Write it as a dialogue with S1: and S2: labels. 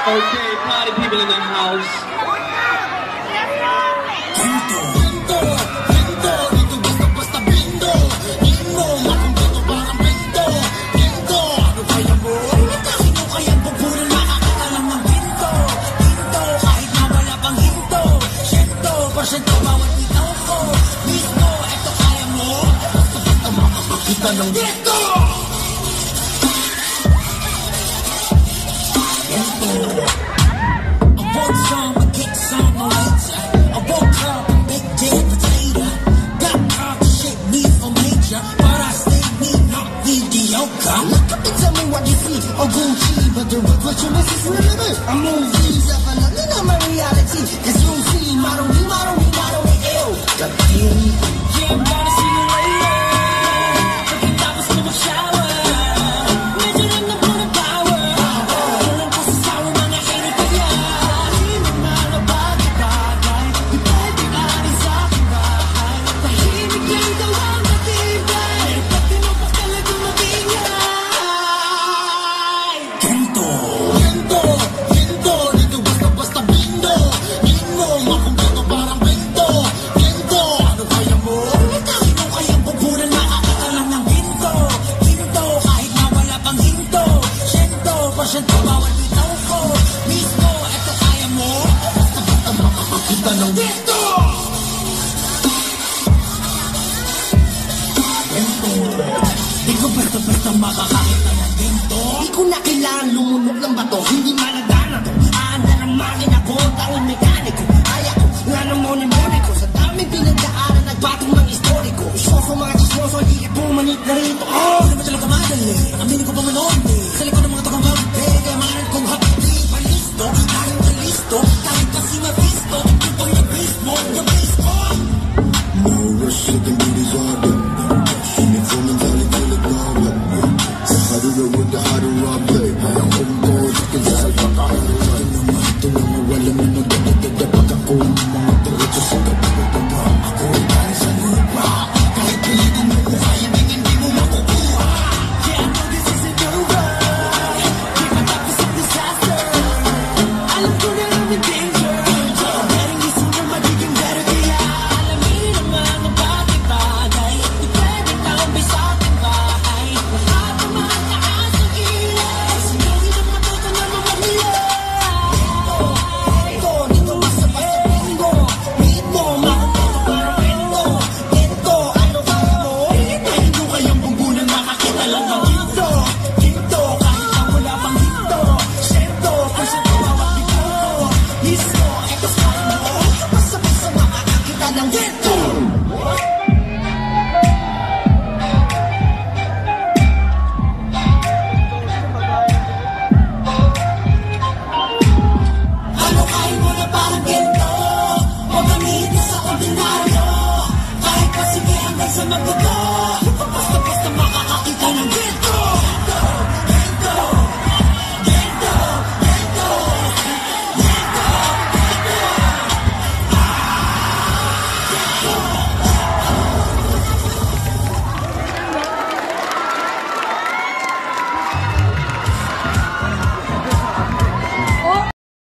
S1: Okay, party people in the house.
S2: Oh, Gucci, but the reflectionist is limited. I move these up and I'm not my reality. It's you see, model me, ill. The pain. Yeah, I'm gonna see you later. Looking down the slow shower. Measuring the moon and power. Feeling close to sour, man, I hate it, yeah. Hindi man ang bagay. Di pwede ka rin sa aking bahay. Tahimik lang daw ang matibay. Pati mo pa talaga magingay. Makakakita ng ginto. Di ko na kailangan lumunok ng bato. Hindi maladana to. Aanda ng makina ko, taong mekaniko. Kaya ko, nga ng moni-moni ko. Sa daming pinagdaanan, nagbatong mga historiko. Isoso mga chismoso, hindi ka pumanit na rito. Oh, hindi ba talaga madali? Aminin ko pa manoon eh. Sa likod ng mga takamabbe, kaya manan kong hapdi. Palisto, tayong kalisto. Kahit kasi mabisto, tutong na base mo, na base mo. No rush, you can do this all day. With the harder I play, I'm home cold, you can tell baka ito na mawala mo na dada pag ako mga diretso sa kapag ako dahil sa lupa kahit pilitin mo ko kaya hindi mo makukuha. Yeah, I know this isn't over. Di ba tapos ang disaster? Alam ko na lang may danger. Pero isip na magiging better. Kaya alamin naman ang bagay-bagay. Di pwede tambay sa ating bahay. Lahat ng mga I'm